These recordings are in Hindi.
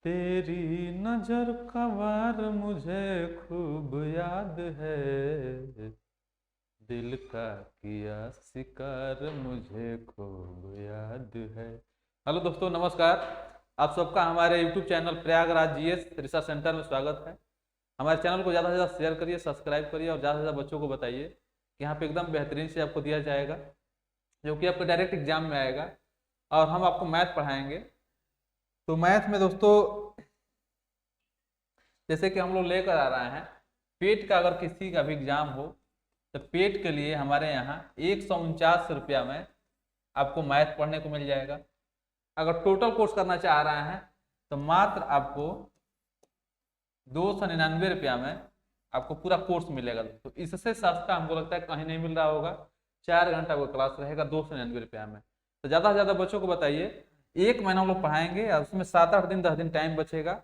तेरी नजर का वार मुझे खूब याद है, दिल का किया शिकार मुझे खूब याद है। हेलो दोस्तों, नमस्कार। आप सबका हमारे YouTube channel Prayagraj GS research centre में स्वागत है। हमारे चैनल को ज़्यादा से ज़्यादा शेयर करिए, सब्सक्राइब करिए और ज़्यादा से ज़्यादा बच्चों को बताइए कि यहाँ पे एकदम बेहतरीन से आपको दिया जाएगा, जो कि आपके डायरेक्ट एग्जाम में आएगा। और हम आपको मैथ पढ़ाएंगे। तो मैथ में दोस्तों, जैसे कि हम लोग लेकर आ रहे हैं, पेट का अगर किसी का भी एग्जाम हो तो पेट के लिए हमारे यहाँ 149 रुपया में आपको मैथ पढ़ने को मिल जाएगा। अगर टोटल कोर्स करना चाह रहे हैं तो मात्र आपको 299 रुपया में आपको पूरा कोर्स मिलेगा। तो इससे सस्ता हमको लगता है कहीं नहीं मिल रहा होगा। 4 घंटा वो क्लास रहेगा 299 रुपया में। तो ज़्यादा से ज़्यादा बच्चों को बताइए। एक महीना हम लोग पढ़ाएंगे और उसमें 7-8 दिन 10 दिन टाइम बचेगा,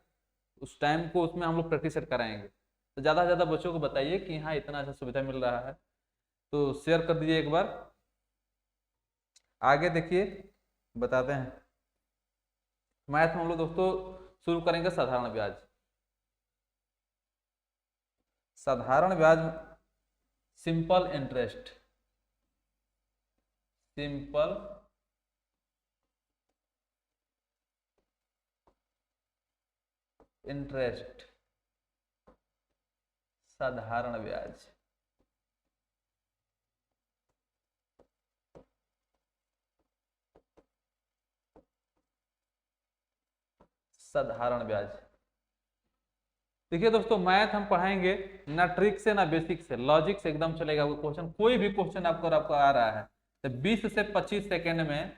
उस टाइम को उसमें हम लोग प्रैक्टिस सेट कराएंगे। तो ज़्यादा से ज़्यादा बच्चों को बताइए कि हाँ इतना अच्छा सुविधा मिल रहा है। तो शेयर कर दीजिए एक बार। आगे देखिए, बताते हैं। मैथ में हम लोग दोस्तों शुरू करेंगे साधारण ब्याज। साधारण ब्याज, सिंपल इंटरेस्ट, सिंपल इंटरेस्ट, साधारण ब्याज। साधारण ब्याज। देखिए दोस्तों, मैथ हम पढ़ाएंगे ना ट्रिक से ना बेसिक से, लॉजिक से एकदम चलेगा। वो क्वेश्चन, कोई भी क्वेश्चन आपको आ रहा है तो 20 से 25 सेकंड में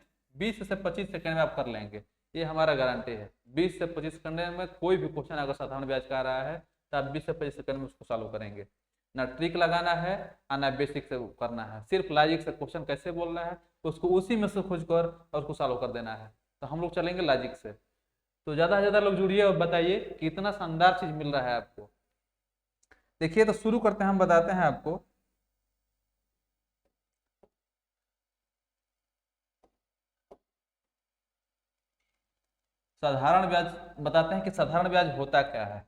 आप कर लेंगे। ये हमारा गारंटी है। 20 से 25 सेकंड में कोई भी क्वेश्चन अगर साधारण ब्याज का आ रहा है तो आप 20 से 25 सेकंड में उसको सॉल्व करेंगे। ना ट्रिक लगाना है और ना बेसिक से करना है, सिर्फ लॉजिक से क्वेश्चन कैसे बोलना है तो उसको उसी में से खोज कर और उसको सॉल्व कर देना है। तो हम लोग चलेंगे लॉजिक से। तो ज्यादा से ज्यादा लोग जुड़िए और बताइए कितना शानदार चीज मिल रहा है आपको। देखिए तो शुरू करते हैं, हम बताते हैं आपको। साधारण ब्याज बताते हैं कि साधारण ब्याज होता क्या है।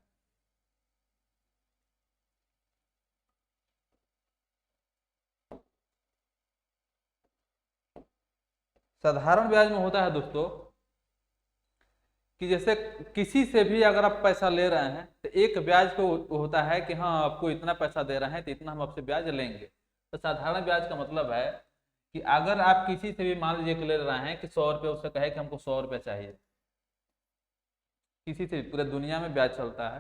साधारण ब्याज में होता है दोस्तों कि जैसे किसी से भी अगर आप पैसा ले रहे हैं तो एक ब्याज पे होता है कि हाँ आपको इतना पैसा दे रहे हैं तो इतना हम आपसे ब्याज लेंगे। तो साधारण ब्याज का मतलब है कि अगर आप किसी से भी मान लीजिए कि ले रहे हैं कि 100 रुपये, उससे कहे कि हमको 100 रुपये चाहिए। किसी से भी पूरे दुनिया में ब्याज चलता है,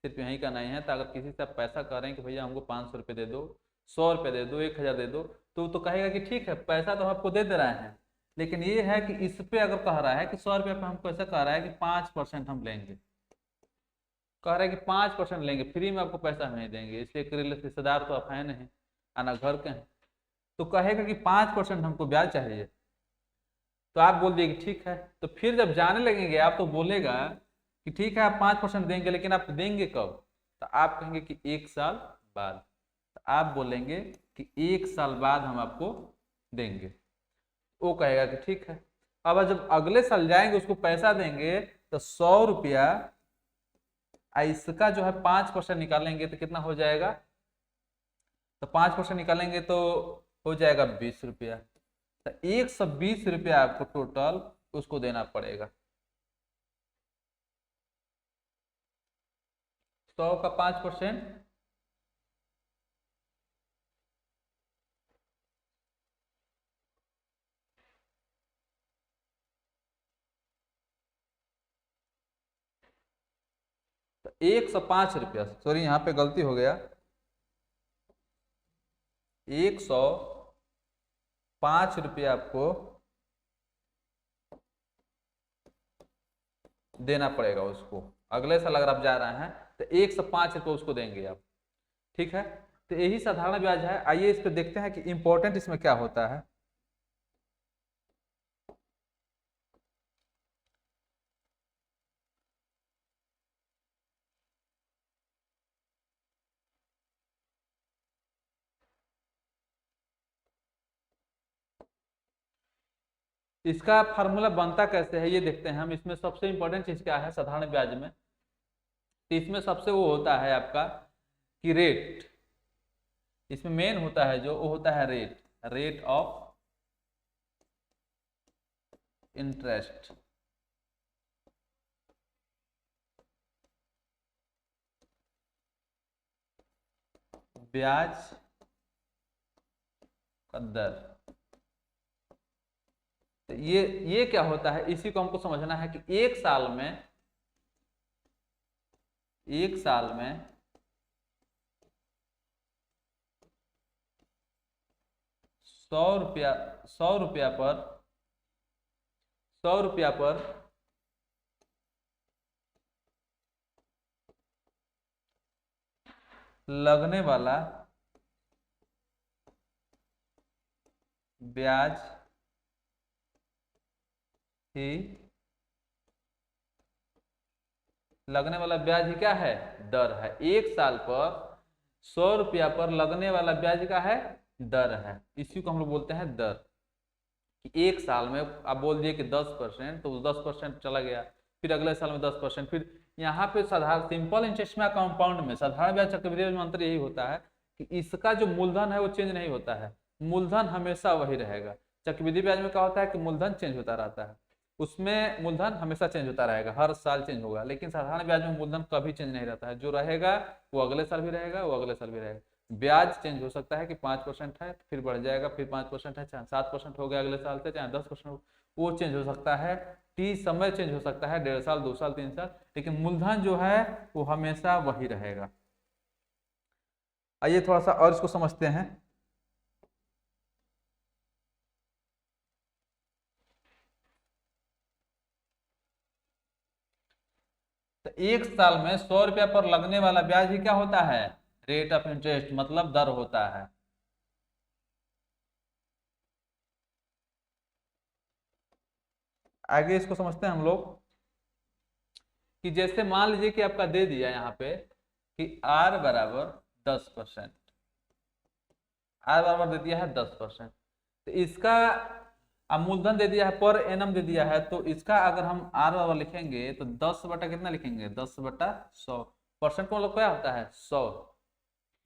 सिर्फ यहीं का नहीं है। तो अगर किसी से आप पैसा कह रहे हैं कि भैया हमको 500 रुपये दे दो, 100 रुपये दे दो, 1000 दे दो, तो वो तो कहेगा कि ठीक है पैसा तो हम आपको दे दे रहे हैं, लेकिन ये है कि इस पे अगर कह रहा है कि 100 रुपये पे हमको ऐसा कह रहा है कि 5% हम लेंगे, कह रहा है कि 5% लेंगे, फ्री में आपको पैसा हम नहीं देंगे, इसलिए कि रिश्तेदार तो आप हैं नहीं, आना घर के हैं, तो कहेगा कि 5% हमको ब्याज चाहिए। तो आप बोल दिए कि ठीक है। तो फिर जब जाने लगेंगे आप तो बोलेगा कि ठीक है आप 5% देंगे, लेकिन आप देंगे कब? तो आप कहेंगे कि 1 साल बाद। तो आप बोलेंगे कि 1 साल बाद हम आपको देंगे। वो कहेगा कि ठीक है। अब जब अगले साल जाएंगे उसको पैसा देंगे तो 100 रुपया, इसका जो है 5% निकालेंगे तो कितना हो जाएगा? तो 5% निकालेंगे तो हो जाएगा 20 रुपया। तो 120 रुपया आपको टोटल उसको देना पड़ेगा। 100 का 5%, 105 रुपया, सॉरी यहाँ पे गलती हो गया, 105 रुपया आपको देना पड़ेगा उसको। अगले साल अगर आप जा रहे हैं तो 105 रुपये उसको देंगे आप। ठीक है। तो यही साधारण ब्याज है। आइए इस पे देखते हैं कि इंपॉर्टेंट इसमें क्या होता है। इसका फार्मूला बनता कैसे है ये देखते हैं हम। इसमें सबसे इंपॉर्टेंट चीज क्या है साधारण ब्याज में, तो इसमें सबसे वो होता है आपका कि रेट, इसमें मेन होता है जो वो होता है रेट, रेट ऑफ इंटरेस्ट। ब्याज का दर, तो ये क्या होता है, इसी को हमको समझना है कि एक साल में 100 रुपया, 100 रुपया पर लगने वाला ब्याज ही, लगने वाला ब्याज ही क्या है, दर है। एक साल पर 100 रुपया पर लगने वाला ब्याज का है दर है, इसी को हम लोग बोलते हैं दर। कि एक साल में आप बोल दिए कि 10%, तो 10% चला गया, फिर अगले साल में 10%, फिर यहाँ पे साधारण सिंपल इंटरेस्ट में कंपाउंड में साधारण ब्याज चक्रवृद्धि ब्याज में अंतर यही होता है कि इसका जो मूलधन है वो चेंज नहीं होता है, मूलधन हमेशा वही रहेगा। चक्रवृद्धि ब्याज में क्या होता है कि मूलधन चेंज होता रहता है, उसमें मूलधन हमेशा चेंज होता रहेगा, हर साल चेंज होगा। लेकिन साधारण ब्याज में मूलधन कभी चेंज नहीं रहता है, जो रहेगा वो अगले साल भी रहेगा, वो अगले साल भी रहेगा। ब्याज चेंज हो सकता है कि 5% है फिर बढ़ जाएगा, फिर 5% है, चाहे 7% हो गया अगले साल से, चाहे 10% वो चेंज हो सकता है। टी समय चेंज हो सकता है, 1.5 साल 2 साल 3 साल, लेकिन मूलधन जो है वो हमेशा वही रहेगा। आइए थोड़ा सा और इसको समझते हैं। तो एक साल में 100 रुपया पर लगने वाला ब्याज ही क्या होता है, रेट ऑफ इंटरेस्ट, मतलब दर होता है। आगे इसको समझते हैं हम लोग कि जैसे मान लीजिए कि आपका दे दिया यहाँ पे कि R बराबर 10%, R बराबर दे दिया है 10%, तो इसका अब मूलधन दे दिया है पर एनम दे दिया है, तो इसका अगर हम R बराबर लिखेंगे तो 10 बटा कितना लिखेंगे, 10/100। परसेंट का मतलब क्या होता है 100।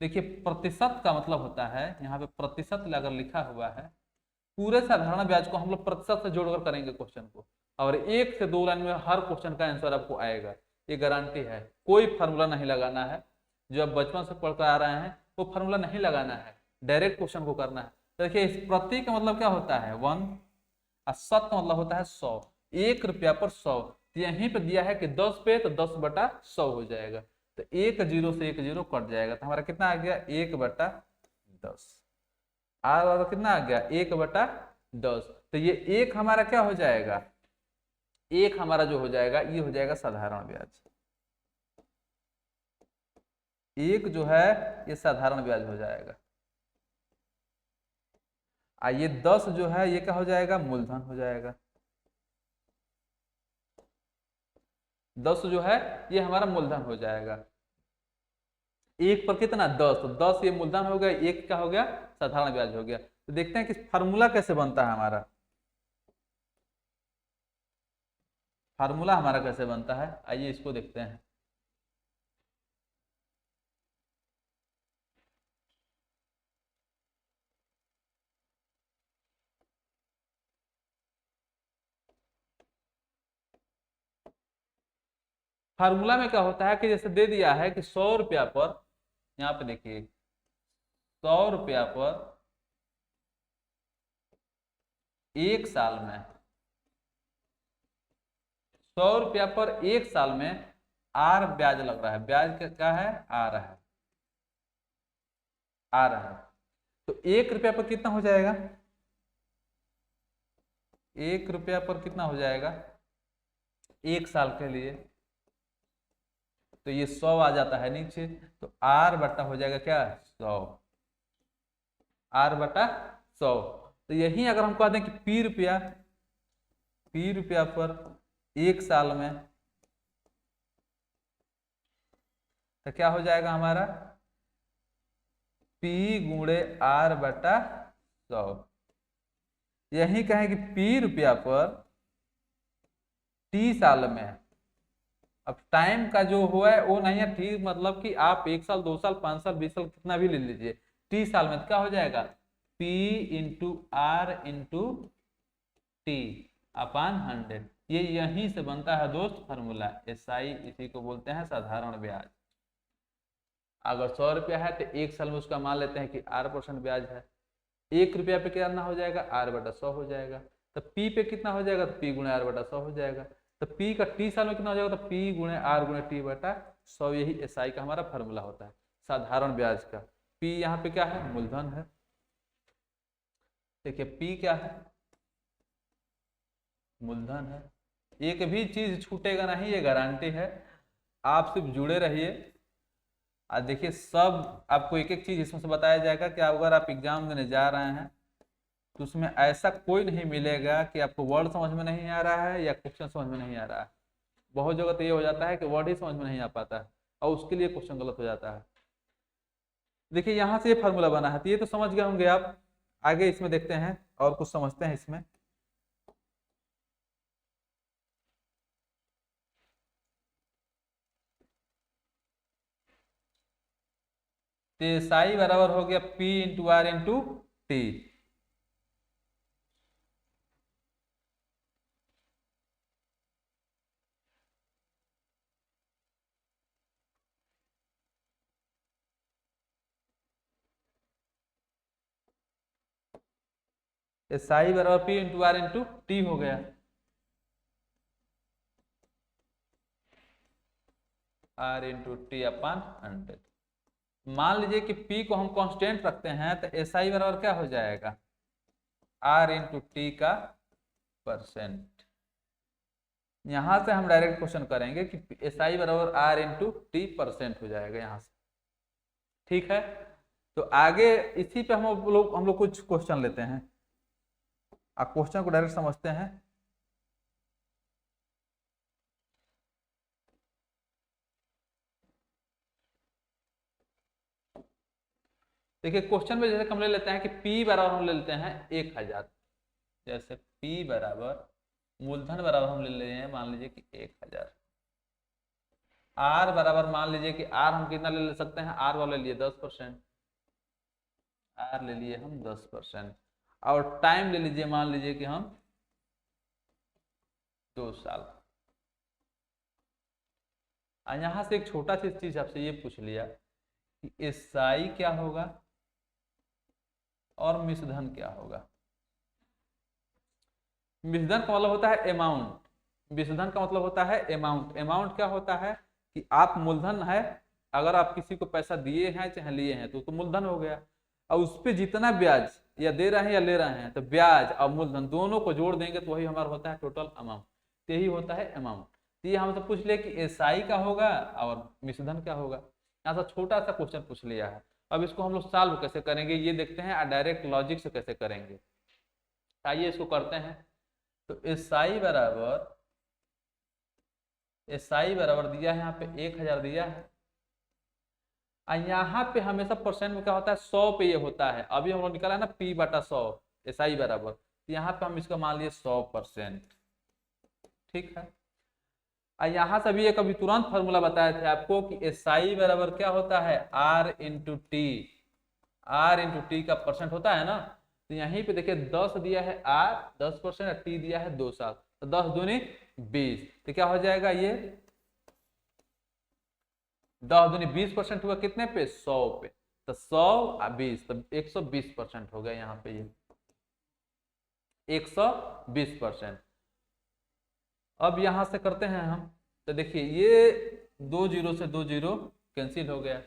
देखिए प्रतिशत का मतलब होता है, यहाँ पे प्रतिशत अगर लिखा हुआ है, पूरे साधारण ब्याज को हम लोग प्रतिशत से जोड़कर करेंगे क्वेश्चन को, और 1 से 2 लाइन में हर क्वेश्चन का आंसर आपको आएगा, ये गारंटी है। कोई फार्मूला नहीं लगाना है, जो आप बचपन से पढ़कर आ रहे हैं वो फार्मूला नहीं लगाना है, डायरेक्ट क्वेश्चन को करना है। तो देखिए इस प्रति का मतलब क्या होता है 1, और शत का मतलब होता है 100, 1 रुपया पर 100। यहीं पे दिया है कि 10 पे, तो 10/100 हो जाएगा, तो 1 0 से 1 0 कट जाएगा, तो हमारा कितना आ गया 1/10। आर बराबर कितना आ गया 1/10। तो ये एक हमारा क्या हो जाएगा, एक हमारा जो हो जाएगा ये हो जाएगा साधारण ब्याज, एक जो है ये साधारण ब्याज हो जाएगा। ये 10 जो है ये क्या हो जाएगा, मूलधन हो जाएगा। 10 जो है ये हमारा मूलधन हो जाएगा। एक पर कितना 10, तो 10 ये मूलधन हो गया, एक क्या हो गया साधारण ब्याज हो गया। तो देखते हैं कि फार्मूला कैसे बनता है हमारा, फार्मूला हमारा कैसे बनता है, आइए इसको देखते हैं। फार्मूला में क्या होता है कि जैसे दे दिया है कि 100 रुपया पर, यहाँ पे देखिए 100 रुपया पर एक साल में, 100 रुपया पर एक साल में आर ब्याज लग रहा है, ब्याज क्या है आ रहा है, आ रहा है। तो 1 रुपया पर कितना हो जाएगा, 1 रुपया पर कितना हो जाएगा एक साल के लिए, तो ये 100 आ जाता है नीचे, तो आर बटा हो जाएगा क्या 100, R/100। तो यही अगर हम कह दें कि पी रुपया पर एक साल में, तो क्या हो जाएगा हमारा P × R/100। यही कहें कि P रुपया पर T साल में है। अब टाइम का जो हुआ है वो नहीं है T, मतलब कि आप 1 साल 2 साल 5 साल 20 साल कितना भी ले लीजिए, T साल में तो क्या हो जाएगा P into R into T upon 100। ये यहीं से बनता है दोस्त फार्मूला SI, इसी को बोलते हैं साधारण ब्याज। अगर 100 रुपया है तो 1 साल में उसका मान लेते हैं कि R% ब्याज है। 1 रुपया पे कितना हो जाएगा R/100 हो जाएगा। तो P पे कितना हो जाएगा तो P गुणे R/100 हो जाएगा। तो P का T साल में कितना हो जाएगा तो P गुणे R गुणे T/100। यही SI का हमारा फार्मूला होता है साधारण ब्याज का। P यहाँ पे क्या है मूलधन है। देखिए P क्या है मूलधन है। एक भी चीज छूटेगा नहीं, ये गारंटी है। आप सिर्फ जुड़े रहिए और देखिए सब आपको एक एक चीज इसमें से बताया जाएगा कि अगर आप एग्जाम देने जा रहे हैं तो उसमें ऐसा कोई नहीं मिलेगा कि आपको वर्ड समझ में नहीं आ रहा है या क्वेश्चन समझ में नहीं आ रहा है। बहुत जगह तो ये हो जाता है कि वर्ड ही समझ में नहीं आ पाता है और उसके लिए क्वेश्चन गलत हो जाता है। देखिए यहाँ से ये फार्मूला बना है तो ये तो समझ गए होंगे आप। आगे इसमें देखते हैं और कुछ समझते हैं इसमें। तो साई बराबर हो गया P into R into T. साई बराबर P into R into T हो गया। R into T upon 100। मान लीजिए कि P को हम कांस्टेंट रखते हैं तो SI बराबर क्या हो जाएगा R इंटू टी का परसेंट। यहां से हम डायरेक्ट क्वेश्चन करेंगे कि SI बराबर R इंटू टी परसेंट हो जाएगा यहां से। ठीक है, तो आगे इसी पे हम लोग कुछ क्वेश्चन लेते हैं। आप क्वेश्चन को डायरेक्ट समझते हैं। देखिए क्वेश्चन में जैसे हम ले लेते हैं कि P बराबर हम ले लेते हैं 1000। जैसे P बराबर मूलधन बराबर हम ले ले हैं मान लीजिए कि 1000। R बराबर मान लीजिए कि R हम कितना ले सकते हैं, R वाले लिए 10%। R ले लिए हम 10% और टाइम ले लीजिए मान लीजिए कि हम 2 साल। यहां से एक छोटा सी चीज आपसे ये पूछ लिया कि SI क्या होगा और मिश्रधन क्या होगा। मिश्रधन का मतलब होता है अमाउंट, मिश्रधन का मतलब होता है अमाउंट। अमाउंट क्या होता है कि आप मूलधन है, अगर आप किसी को पैसा दिए हैं चाहे लिए हैं तो मूलधन हो गया और उस पर जितना ब्याज या दे रहे हैं या ले रहे हैं तो ब्याज और मूलधन दोनों को जोड़ देंगे तो वही हमारा होता है टोटल अमाउंट। यही होता है अमाउंट। तो ये हमसे पूछ लिया कि SI का होगा और मिश्रधन क्या होगा। यहाँ से छोटा सा क्वेश्चन पूछ लिया है। अब इसको हम लोग सॉल्व कैसे करेंगे ये देखते हैं और डायरेक्ट लॉजिक से कैसे करेंगे। आइए इसको करते हैं। तो SI बराबर दिया है यहाँ पे 1000 दिया है और यहाँ पे हमेशा परसेंट में क्या होता है 100 पे ये होता है। अभी हम लोग निकाला है ना P/100 SI बराबर, तो यहाँ पे हम इसका मान लिए 100%। ठीक है, और यहाँ से भी एक अभी तुरंत फॉर्मूला बताए थे आपको कि SI बराबर क्या होता है R into T. R into T का परसेंट होता है ना, तो यहीं पे देखिए 10 दिया है R 10% और T दिया है 2 साल, तो 10 दूनी 20। तो क्या हो जाएगा ये 10 दूनी 20% हुआ कितने पे 100 पे, तो 100 और 20 तो 120% हो गया यहाँ पे ये 120%। अब यहां से करते हैं हम, तो देखिए ये 2 जीरो से 2 जीरो कैंसिल हो गया।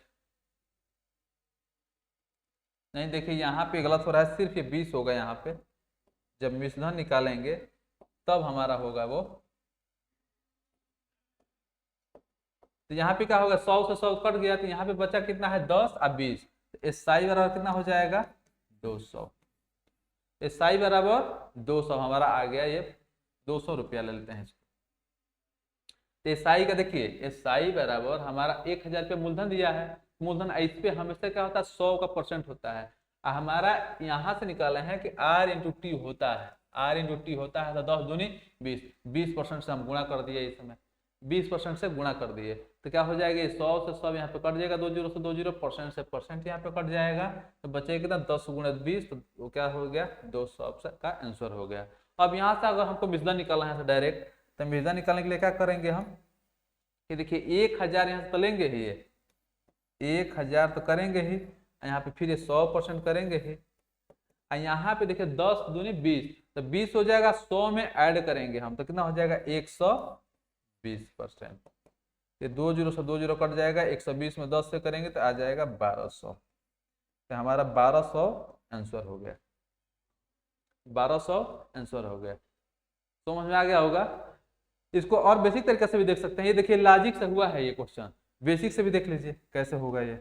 नहीं देखिए यहाँ पे गलत हो रहा है, सिर्फ ये 20 होगा यहाँ पे। जब मिश्रधन निकालेंगे तब हमारा होगा वो। तो यहाँ पे क्या होगा 100 से 100 कट गया तो यहाँ पे बचा कितना है 10 और 20। तो SI बराबर कितना हो जाएगा 200। SI बराबर 200 हमारा आ गया, ये 200 रुपया ले लेते हैं इसको। तो SI का देखिए SI बराबर हमारा 1000 पे मूलधन दिया है। मूलधन इस पे हमेशा क्या होता है 100 का परसेंट होता है हमारा यहाँ से निकाले हैं कि R इंटू टी होता है, R इंटू टी होता है, तो 10 दूनी 20, 20% से हम गुणा कर दिए, इस समय 20% से गुणा कर दिए, तो क्या हो जाएगा, 100 से 100 यहाँ पे कट जाएगा, 2 जीरो से 2 जीरो, परसेंट से परसेंट यहाँ पे कट जाएगा, तो बचेगा कितना, 10 गुणा 20, तो वो क्या हो गया, 200 ऑप्शन का आंसर हो गया। अब यहाँ से अगर हमको मिसदा निकालना है डायरेक्ट, तो मिसदा निकालने के लिए क्या करेंगे हम, कि देखिए 1000 यहाँ से तो लेंगे ही, ये 1000 तो करेंगे ही, यहाँ पे फिर ये 100% करेंगे ही, यहाँ पे देखिए 10 दूनी 20, तो 20 हो जाएगा, 100 में ऐड करेंगे हम, तो कितना हो जाएगा, 120%। ये 2 जीरो से 2 जीरो कट जाएगा, 120 में 10 से करेंगे तो आ जाएगा 1200, तो हमारा 1200 आंसर हो गया, 1200 आंसर हो गया। समझ में आ गया होगा। इसको और बेसिक तरीके से भी देख सकते हैं, ये देखिए लॉजिक से हुआ है ये क्वेश्चन, बेसिक से भी देख लीजिए कैसे होगा, ये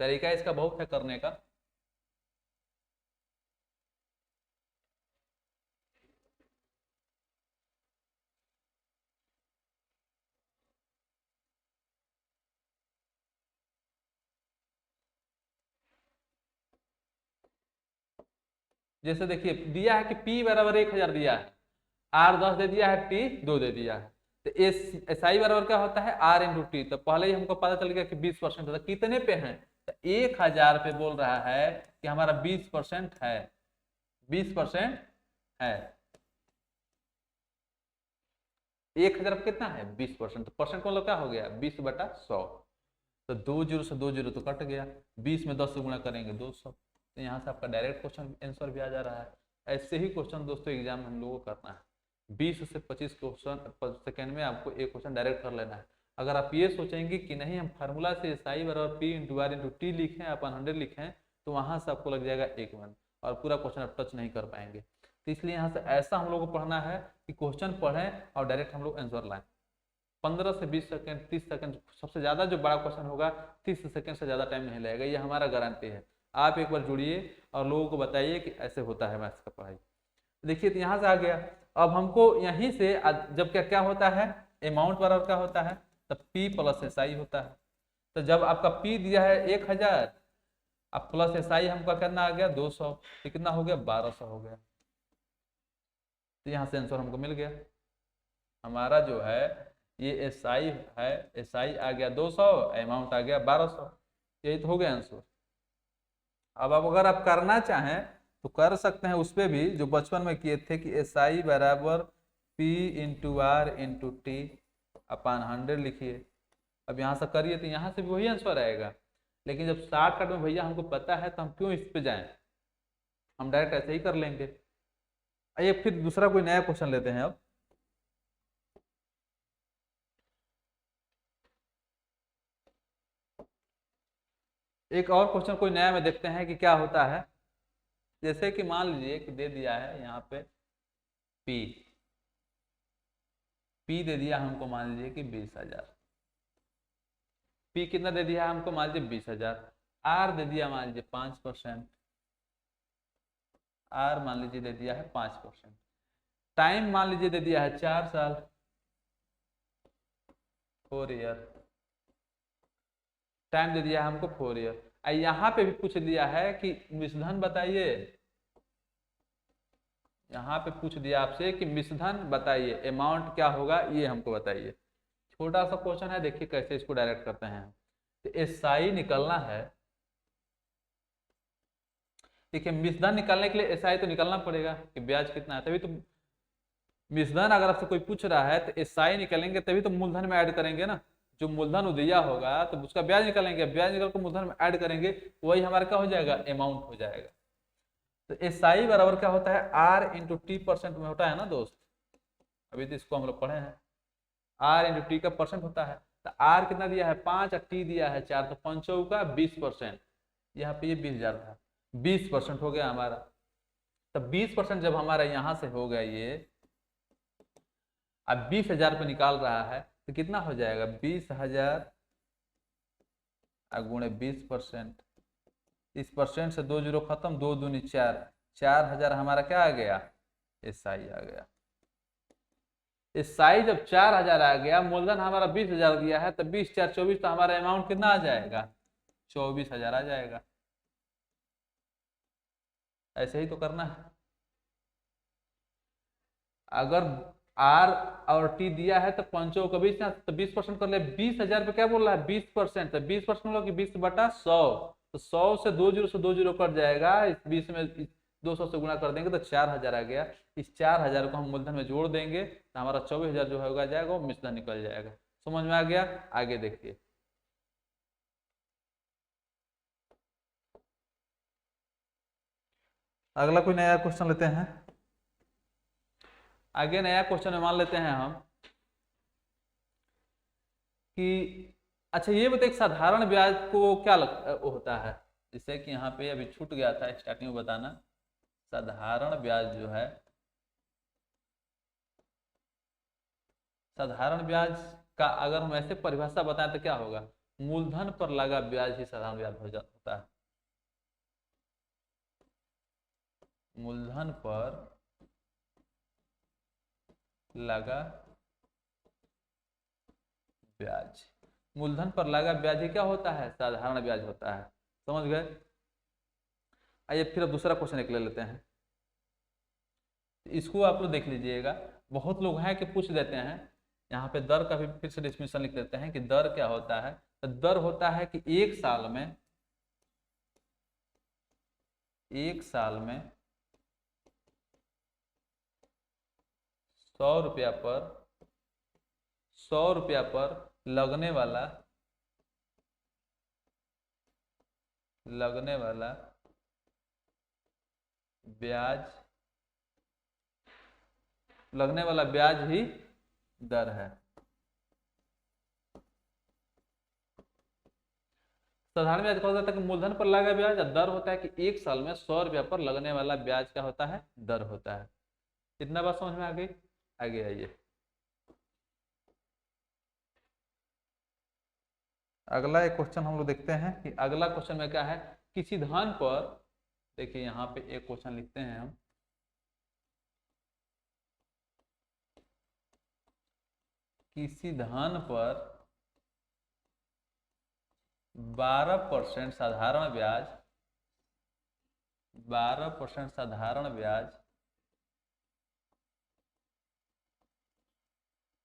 तरीका इसका बहुत है करने का। जैसे देखिए दिया है कि P बराबर 1000 दिया है, R 10 दे दिया है, T 2 दे दिया है, तो एस आई बराबर क्या होता है, R इंटू टी, तो पहले ही हमको पता चल गया कि 20% होता है, कितने पे हैं, तो 1000 पे बोल रहा है कि हमारा 20% है, 20% है, 1000 पे कितना है 20%, तो परसेंट मतलब क्या हो गया 20/100, तो 2 जीरो से 2 जीरो तो कट गया, 20 में 10 से गुणा करेंगे 200, तो यहाँ से आपका डायरेक्ट क्वेश्चन आंसर भी आ जा रहा है। ऐसे ही क्वेश्चन दोस्तों एग्जाम में हम लोगों को करना है, 20 से 25 क्वेश्चन सेकेंड में आपको एक क्वेश्चन डायरेक्ट कर लेना है। अगर आप ये सोचेंगे कि नहीं हम फार्मूला से साई बराबर P into R into T लिखें, अपन 100 लिखें, तो वहाँ से आपको लग जाएगा 1 मिनट और पूरा क्वेश्चन आप टच नहीं कर पाएंगे। तो इसलिए यहाँ से ऐसा हम लोग को पढ़ना है कि क्वेश्चन पढ़ें और डायरेक्ट हम लोग आंसर लाएं। 15 से 20 सेकंड 30 सेकंड, सबसे ज़्यादा जो बड़ा क्वेश्चन होगा 30 सेकंड से ज़्यादा टाइम नहीं लगेगा, ये हमारा गारंटी है। आप एक बार जुड़िए और लोगों को बताइए कि ऐसे होता है मैथ्स का पढ़ाई। देखिए तो यहाँ से आ गया, अब हमको यहीं से जब क्या क्या होता है, अमाउंट बराबर क्या होता है, तब P प्लस एस आई होता है। तो जब आपका P दिया है 1000, अब प्लस एस आई हमका कितना आ गया 200, तो कितना हो गया 1200 हो गया। तो यहाँ से आंसर हमको मिल गया, हमारा जो है ये एस आई है, एस आई आ गया 200, अमाउंट आ गया 1200, यही तो हो गया आंसर। अब अगर आप करना चाहें तो कर सकते हैं उस पर भी जो बचपन में किए थे कि एस आई बराबर P into R into T upon 100 लिखिए। अब यहाँ से करिए तो यहाँ से भी वही आंसर आएगा, लेकिन जब शॉर्टकट में भैया हमको पता है तो हम क्यों इस पे जाएं, हम डायरेक्ट ऐसे ही कर लेंगे। आइए फिर दूसरा कोई नया क्वेश्चन लेते हैं। अब एक और क्वेश्चन कोई नया में देखते हैं कि क्या होता है। जैसे कि मान लीजिए कि दे दिया है यहाँ पे P दे दिया हमको, मान लीजिए कि 20,000, P कितना दे दिया हमको, मान लीजिए 20,000, R दे दिया मान लीजिए 5%, R मान लीजिए दे दिया है 5%, टाइम मान लीजिए दे दिया है 4 साल 4 ईयर, टाइम दे दिया है हमको 4 ईयर। यहाँ पे भी पूछ दिया है कि मिश्रधन बताइए, यहाँ पे पूछ दिया आपसे कि मिश्रधन बताइए, अमाउंट क्या होगा ये हमको बताइए। छोटा सा क्वेश्चन है, देखिए कैसे इसको डायरेक्ट करते हैं। तो एसआई निकलना है, देखिए मिश्रधन निकालने के लिए एसआई तो निकालना पड़ेगा कि ब्याज कितना है, तभी तो मिश्रधन अगर आपसे कोई पूछ रहा है तो एसआई निकालेंगे, तभी तो मूलधन में ऐड करेंगे ना, जो मूलधन दिया होगा तो उसका ब्याज निकालेंगे, ब्याज निकाल कर मूलधन में ऐड करेंगे, वही हमारा क्या हो जाएगा अमाउंट हो जाएगा। तो एसआई बराबर क्या होता है, आर इंटू टी परसेंट में होता है ना दोस्त, अभी तो इसको हम लोग पढ़े हैं, आर इंटू टी का परसेंट होता है। तो आर कितना दिया है 5 और टी दिया है 4, तो 5 का 20%, यहाँ पे ये 20,000 था, 20% हो गया हमारा। तो 20% जब हमारा यहाँ से हो गया ये, अब 20,000 पे निकाल रहा है तो कितना हो जाएगा 20,000 गुणे 20%, इस परसेंट से 2 जीरो खत्म, 2 दूनी 4, 4,000 हमारा क्या आ गया एसआई आ गया। एसआई जब 4,000 आ गया, मूलधन हमारा 20,000 दिया है, तो 20 4 24, तो हमारा अमाउंट कितना आ जाएगा 24,000 आ जाएगा। ऐसे ही तो करना है। अगर आर और टी दिया है तो 5 का 20 तो 20% कर ले। 20,000 पे क्या बोल रहा है? 20%। तो 20% होगा कि 20/100। तो 100 से 2 जीरो कट जाएगा। इस 20 में 200 से गुणा कर देंगे तो 4,000 आ गया। इस 4,000 को हम मूलधन में जोड़ देंगे तो हमारा 24,000 जो होगा जाएगा, वो मिश्रण निकल जाएगा। समझ में आ गया? आगे देखिए, अगला कोई नया क्वेश्चन लेते हैं। आगे नया क्वेश्चन मान लेते हैं हम कि अच्छा ये बताइए साधारण ब्याज को क्या होता है। जैसे कि यहाँ पे अभी छूट गया था स्टार्टिंग में बताना। साधारण ब्याज जो है, साधारण ब्याज का अगर हम ऐसे परिभाषा बताएं तो क्या होगा? मूलधन पर लगा ब्याज ही साधारण ब्याज होता है। मूलधन पर लगा ब्याज, मूलधन पर लगा ब्याज ही क्या होता है? साधारण ब्याज होता है। समझ गए? आइए फिर अब दूसरा क्वेश्चन एक ले लेते हैं। इसको आप लोग देख लीजिएगा। बहुत लोग हैं कि पूछ देते हैं। यहाँ पे दर का भी फिर से डिफिनेशन लिख देते हैं कि दर क्या होता है। तो दर होता है कि एक साल में 100 रुपया पर 100 रुपया पर लगने वाला ब्याज ही दर है। साधारण ब्याज क्या होता है कि मूलधन पर लगा ब्याज, और दर होता है कि एक साल में 100 रुपया पर लगने वाला ब्याज क्या होता है? दर होता है। इतना बात समझ में आ गई? आगे आइए, अगला एक क्वेश्चन हम लोग देखते हैं कि अगला क्वेश्चन में क्या है। किसी धन पर, देखिए यहाँ पे एक क्वेश्चन लिखते हैं हम। किसी धन पर 12% साधारण ब्याज, 12% साधारण ब्याज,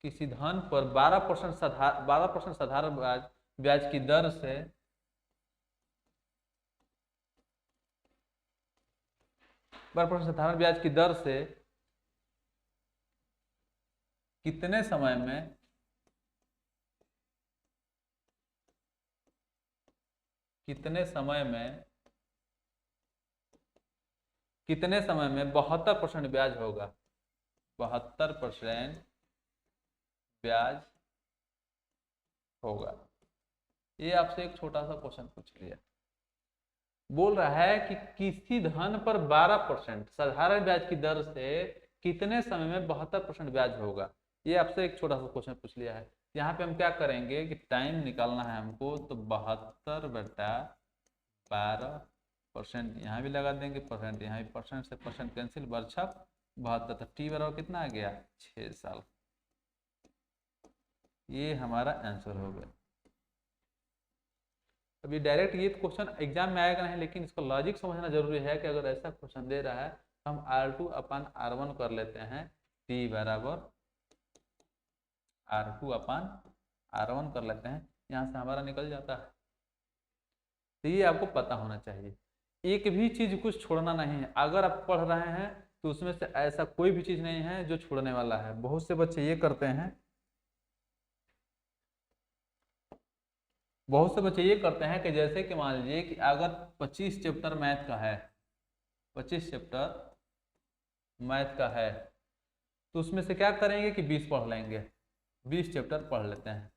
किसी धन पर 12% साधारण ब्याज की दर से 12% साधारण ब्याज की दर से कितने समय में कितने समय में 72% ब्याज होगा? 72% ब्याज होगा। ये आपसे एक छोटा सा क्वेश्चन पूछ लिया। बोल रहा है कि किसी धन पर 12% साधारण ब्याज की दर से कितने समय में 72% ब्याज होगा। ये आपसे एक छोटा सा क्वेश्चन पूछ लिया है। यहाँ पे हम क्या करेंगे कि टाइम निकालना है हमको, तो 72/12% यहाँ भी लगा देंगे, परसेंट यहाँ भी, परसेंट से परसेंट कैंसिल, बरछक 72। टी बराबर कितना आ गया? 6 साल। ये हमारा आंसर हो गया। अभी डायरेक्ट ये क्वेश्चन एग्जाम में आएगा नहीं, लेकिन इसका लॉजिक समझना जरूरी है कि अगर ऐसा क्वेश्चन दे रहा है तो हम R2/R1 कर लेते हैं। T बराबर R2/R1 कर लेते हैं, यहाँ से हमारा निकल जाता है। तो ये आपको पता होना चाहिए। एक भी चीज कुछ छोड़ना नहीं है। अगर आप पढ़ रहे हैं तो उसमें से ऐसा कोई भी चीज नहीं है जो छोड़ने वाला है। बहुत से बच्चे ये करते हैं, कि जैसे कि मान लीजिए कि अगर 25 चैप्टर मैथ का है, 25 चैप्टर मैथ का है, तो उसमें से क्या करेंगे कि 20 पढ़ लेंगे, 20 चैप्टर पढ़ लेते हैं।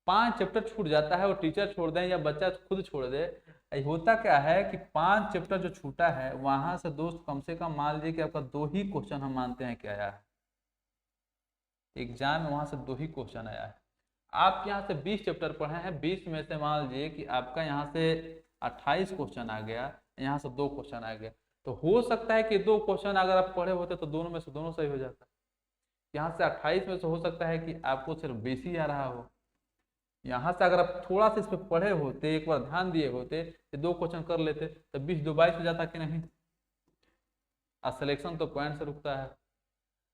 5 चैप्टर छूट जाता है, वो टीचर छोड़ दें या बच्चा खुद छोड़ दे। होता क्या है कि 5 चैप्टर जो छूटा है वहां से दोस्त कम से कम मान लीजिए कि आपका 2 ही क्वेश्चन हम मानते हैं कि आया है एग्जाम में, वहां से 2 ही क्वेश्चन आया है। आप यहाँ से 20 चैप्टर पढ़े हैं, 20 में से मान लीजिए कि आपका यहाँ से 28 क्वेश्चन आ गया, यहाँ से 2 क्वेश्चन आ गया। तो हो सकता है कि 2 क्वेश्चन अगर आप पढ़े होते तो दोनों में से दोनों सही हो जाता। यहाँ से 28 में से हो सकता है कि आपको सिर्फ 20 ही आ रहा हो। यहाँ से अगर आप थोड़ा सा इस पे पढ़े होते, एक बार ध्यान दिए होते, ये 2 क्वेश्चन कर लेते, तो 20 2 22 हो जाता कि नहीं। और सिलेक्शन तो पॉइंट से रुकता है,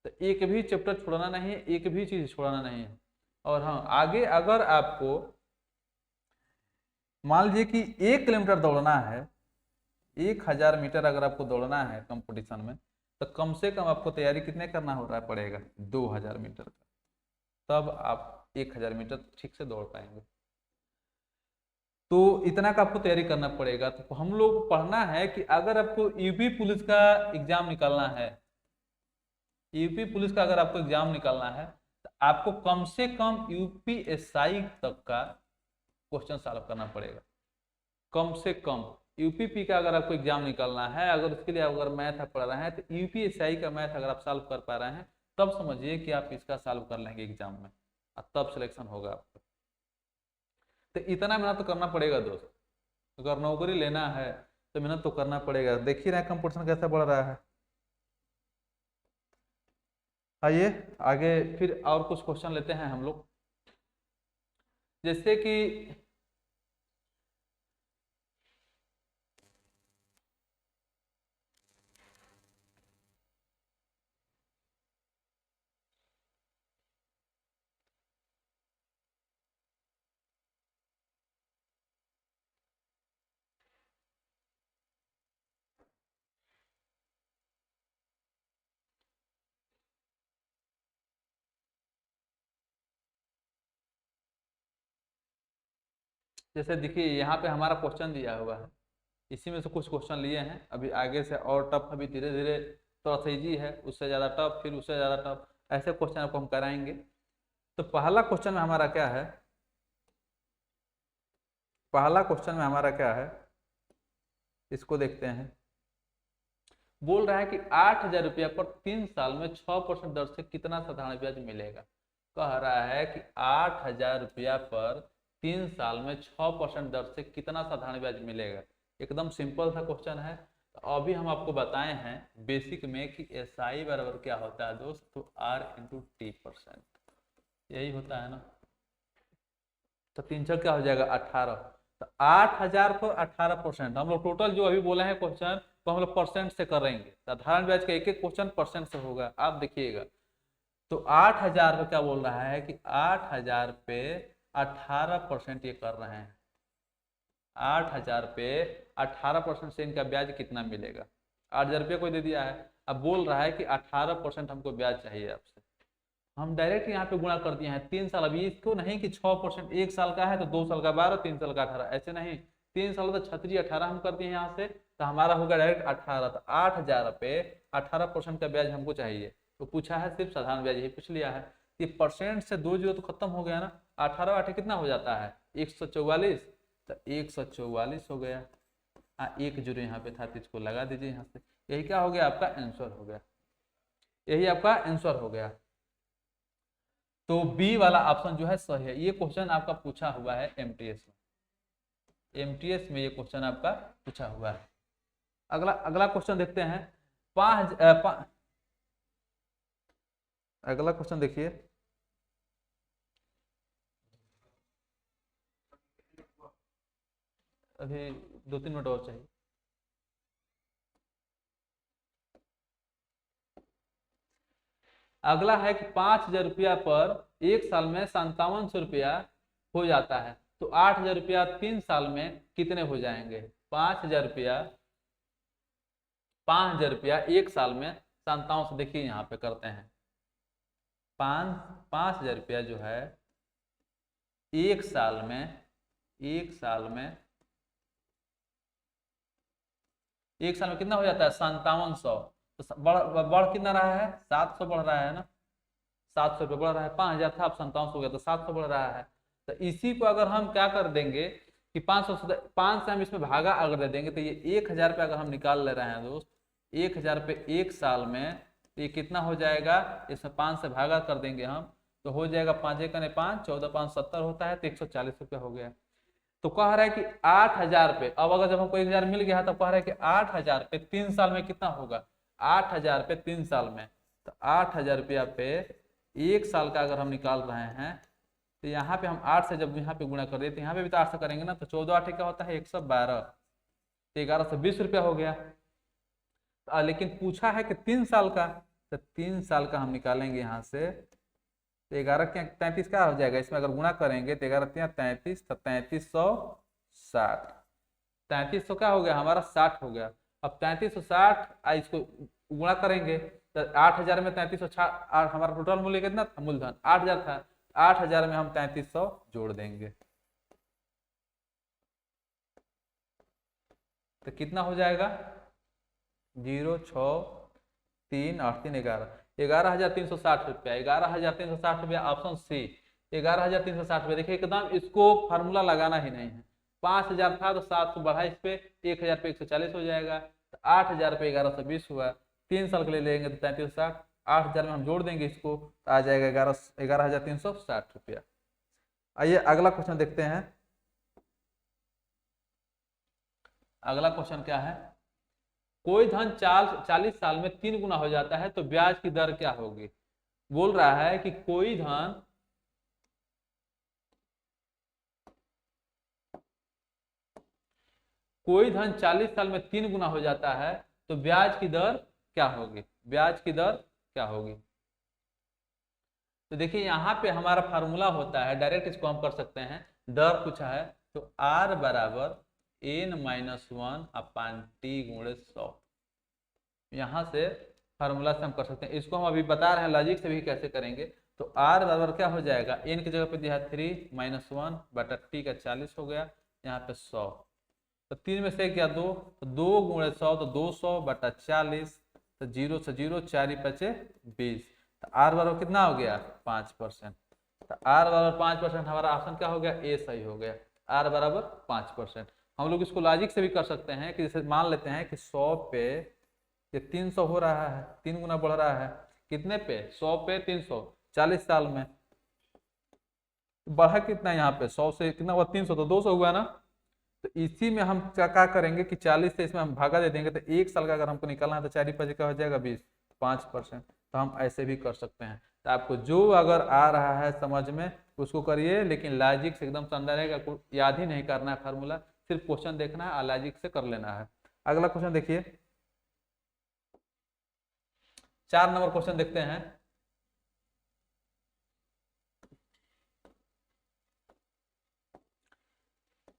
तो एक भी चैप्टर छोड़ना नहीं है, एक भी चीज छोड़ना नहीं है। और हाँ, आगे अगर आपको मान लीजिए कि 1 किलोमीटर दौड़ना है, 1000 मीटर अगर आपको दौड़ना है कंपटीशन में, तो कम से कम आपको तैयारी कितने करना हो रहा पड़ेगा, 2000 मीटर का, तब आप 1000 मीटर ठीक से दौड़ पाएंगे। तो इतना का आपको तैयारी करना पड़ेगा। तो हम लोग पढ़ना है कि अगर आपको यूपी पुलिस का एग्जाम निकालना है, यूपी पुलिस का अगर आपको एग्जाम निकालना है, तो आपको कम से कम यूपीएसआई तक का क्वेश्चन सॉल्व करना पड़ेगा। कम से कम यूपीपी का अगर आपको एग्जाम निकालना है, अगर उसके लिए अगर मैथ आप पढ़ रहे हैं, तो यूपीएसआई का मैथ अगर आप सॉल्व कर पा रहे हैं, तब समझिए कि आप इसका सॉल्व कर लेंगे एग्जाम में, और तब सिलेक्शन होगा आपका। तो इतना मेहनत तो करना पड़ेगा दोस्त, अगर नौकरी लेना है तो मेहनत तो करना पड़ेगा। देख ही रहे कंपटीशन कैसे बढ़ रहा है। आइए आगे फिर और कुछ क्वेश्चन लेते हैं हम लोग, जैसे कि जैसे देखिए यहाँ पे हमारा क्वेश्चन दिया हुआ है, इसी में से कुछ क्वेश्चन लिए हैं, अभी आगे से और टफ, अभी धीरे धीरे थोड़ा सा इजी है, उससे ज़्यादा टफ, फिर उससे ज़्यादा टफ, ऐसे क्वेश्चन आपको हम कराएंगे। तो पहला क्वेश्चन में हमारा क्या है, पहला क्वेश्चन में हमारा क्या है, इसको देखते हैं। बोल रहा है कि 8000 रुपया पर 3 साल में 6% दर से कितना साधारण ब्याज मिलेगा। कह रहा है कि 8000 रुपया पर 3 साल में 6% दर से कितना साधारण ब्याज मिलेगा। एकदम सिंपल सा क्वेश्चन है। तो अभी हम आपको बताए हैं बेसिक में कि एसआई बराबर क्या होता है दोस्त, तो R × T%, यही होता है ना। तो 3 छः क्या हो जाएगा 18, तो 8000 पर 18%, हम लोग टोटल जो अभी बोले हैं क्वेश्चन तो हम लोग परसेंट से करेंगे, साधारण ब्याज का एक एक क्वेश्चन परसेंट से होगा, आप देखिएगा। तो 8000 पे क्या बोल रहा है कि 8000 पे 18% ये कर रहे हैं, 8000 पे 18% से इनका ब्याज कितना मिलेगा। 8000 रुपये कोई दे दिया है, अब बोल रहा है कि 18% हमको ब्याज चाहिए आपसे। हम डायरेक्ट यहाँ पे गुणा कर दिए हैं 3 साल। अभी इसको नहीं कि 6%, 1 साल का है तो 2 साल का 12, 3 साल का 18, ऐसे नहीं, 3 साल तो 36 18 हम कर दिए यहाँ से, तो हमारा होगा डायरेक्ट 18। तो 8000 पे 18% का ब्याज हमको चाहिए। तो पूछा है सिर्फ साधारण ब्याज, यही पूछ लिया है। ये परसेंट से 2 जीरो तो खत्म हो गया ना, 18 8 कितना हो जाता है 144, तो 144 हो गया। हाँ, 1 जीरो यहाँ पे था तो इसको लगा दीजिए यहाँ से, यही क्या हो गया आपका आंसर हो गया, यही आपका आंसर हो गया। तो बी वाला ऑप्शन जो है सही है। ये क्वेश्चन आपका पूछा हुआ है एमटीएस में, एमटीएस में ये क्वेश्चन आपका पूछा हुआ है। अगला अगला क्वेश्चन देखते हैं। अगला क्वेश्चन देखिए, अभी 2-3 मिनट और चाहिए। अगला है कि 5000 रुपया पर 1 साल में 5700 रुपया हो जाता है, तो 8000 रुपया 3 साल में कितने हो जाएंगे। 5000 रुपया 1 साल में 5700, देखिए यहाँ पे करते हैं 5000 रुपया जो है 1 साल में, 1 साल में कितना हो जाता है 5700। तो बढ़ कितना रहा है 700 बढ़ रहा है ना, 700 रुपये बढ़ रहा है, 5000 था अब 5700 हो गया, तो 700 बढ़ रहा है। तो इसी को अगर हम क्या कर देंगे कि 5 से हम इसमें भागा अगर दे देंगे, तो ये 1000 पे अगर हम निकाल ले रहे हैं दोस्त, 1000 पे 1 साल में, तो ये कितना हो जाएगा, इसमें 5 से भागा कर देंगे हम, तो हो जाएगा 5 × 5 14 5 70 होता है, तो 140 रुपये हो गया। तो कह रहा है कि 8000 पे, अब अगर जब हमको 1000 मिल गया तो कह रहा है कि 8000 पे 3 साल में कितना होगा, 8000 पे 3 साल में, तो 8000 रुपया पे 1 साल का अगर हम निकाल रहे हैं, तो यहाँ पे हम 8 से जब यहाँ पे गुणा कर देते, यहाँ पे भी तो 8 से करेंगे ना, तो 14 8 क्या होता है 112, तो 1120 रुपया हो गया। लेकिन पूछा है कि 3 साल का, तो 3 साल का हम निकालेंगे यहाँ से, तो 11 क्या 33 क्या हो जाएगा, इसमें अगर गुणा करेंगे तो 11 क्या 33, तो 3360, 3300 क्या हो गया हमारा 60 हो गया। अब 3360 इसको गुणा करेंगे तो 8000 में 3360 हमारा टोटल मूल्य कितना था, मूलधन 8000 था, 8000 में हम 3300 जोड़ देंगे तो कितना हो जाएगा 0 6 3 8 3 11, 11,360 रुपया, 11,360 रुपया ऑप्शन सी, 11,360 रुपया। देखिए एकदम इसको फार्मूला लगाना ही नहीं है, 5,000 था तो 700 बढ़ा इस पे, 1,000 पे 140 हो जाएगा, तो 8,000 पे 1120 हुआ। 3 साल के लिए लेंगे तो 3360, 8,000 में हम जोड़ देंगे इसको तो आ जाएगा 11,360 रुपया। आइए अगला क्वेश्चन देखते हैं। अगला क्वेश्चन क्या है, कोई धन 40 साल में 3 गुना हो जाता है तो ब्याज की दर क्या होगी। बोल रहा है कि कोई धन कोई धन 40 साल में 3 गुना हो जाता है तो ब्याज की दर क्या होगी, ब्याज की दर क्या होगी। तो देखिए यहाँ पे हमारा फार्मूला होता है, डायरेक्ट इसको हम कर सकते हैं, दर पूछा है तो R बराबर n-1 अपान टी गुणे 100, यहाँ से फार्मूला से हम कर सकते हैं। इसको हम अभी बता रहे हैं लॉजिक से भी कैसे करेंगे। तो R बराबर क्या हो जाएगा, n की जगह पे दिया है 3 - 1 बटा टी का 40 हो गया, यहाँ पे 100, तो 3 में से क्या 2, तो 2 गुणे 100 तो 200 बटा 40, तो 0 से 0 4 बचे 20, तो R बराबर कितना हो गया 5%, तो R बराबर 5% हमारा ऑप्शन क्या हो गया ए सही हो गया, R बराबर 5%। हम लोग इसको लॉजिक से भी कर सकते हैं कि जैसे मान लेते हैं कि 100 पे ये 300 हो रहा है, 3 गुना बढ़ रहा है, कितने पे 100 पे 300, 40 साल में बढ़ा कितना, यहाँ पे 100 से कितना हुआ 300 तो 200 हुआ ना। तो इसी में हम क्या करेंगे कि 40 से इसमें हम भागा दे देंगे, तो 1 साल का अगर हमको निकालना है तो 4 5 का हो जाएगा 20, 5%। तो हम ऐसे भी कर सकते हैं। तो आपको जो अगर आ रहा है समझ में उसको करिए, लेकिन लॉजिक से एकदम अंदर रहेगा, याद ही नहीं करना है फार्मूला, सिर्फ क्वेश्चन देखना है और लॉजिक से कर लेना है। अगला क्वेश्चन देखिए, 4 नंबर क्वेश्चन देखते हैं।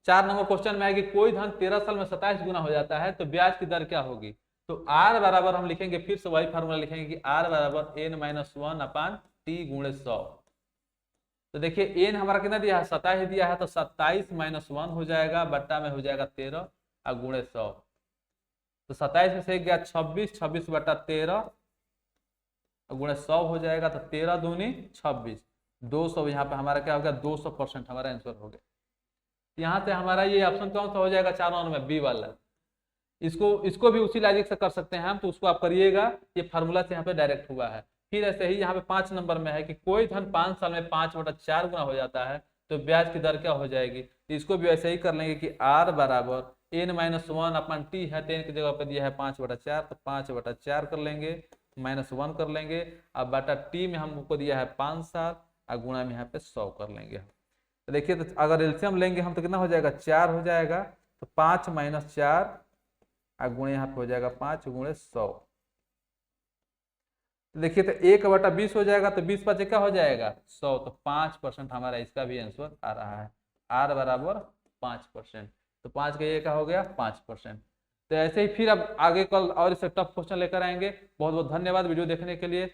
चार नंबर क्वेश्चन में है कि कोई धन 13 साल में 27 गुना हो जाता है तो ब्याज की दर क्या होगी। तो R बराबर हम लिखेंगे, फिर से वही फार्मूला लिखेंगे कि R बराबर n-1 अपान टी गुणे 100। तो देखिए n हमारा कितना दिया है 27 दिया है, तो 27 - 1 हो जाएगा, बट्टा में हो जाएगा 13 और गुणे 100, तो 27 में से गया 26, 26 बटा 13 गुणे 100 हो जाएगा, तो 13 दूनी 26, 200, यहाँ पे हमारा क्या हो गया 200% हमारा आंसर हो गया। यहाँ से हमारा ये ऑप्शन कौन सा हो जाएगा 4 नंबर में बी वाला। इसको भी उसी लॉजिक से कर सकते हैं हम, तो उसको आप करिएगा, ये फार्मूला से यहाँ पे डायरेक्ट हुआ है। फिर ऐसे ही यहाँ पे 5 नंबर में है कि कोई धन 5 साल में 5/4 गुना हो जाता है तो ब्याज की दर क्या हो जाएगी। तो इसको भी ऐसे ही कर लेंगे कि R बराबर n-1 अपन टी है, तो n की जगह पे दिया है 5/4, तो 5/4 कर लेंगे, -1 कर लेंगे, अब बटा टी में हमको दिया है 5 साल और गुणा में यहाँ पे 100 कर लेंगे। तो देखिए, तो अगर एलसीएम लेंगे हम तो कितना हो जाएगा 4 हो जाएगा, तो 5 - 4 और गुणे यहाँ पे हो जाएगा 5 गुणे 100। तो देखिए, तो 1/20 हो जाएगा, तो 20 5 क्या हो जाएगा 100, तो 5% हमारा इसका भी आंसर आ रहा है, R बराबर 5%। तो 5 का ये क्या हो गया 5%। तो ऐसे ही फिर अब आगे कल और इससे टफ क्वेश्चन लेकर आएंगे। बहुत बहुत धन्यवाद वीडियो देखने के लिए।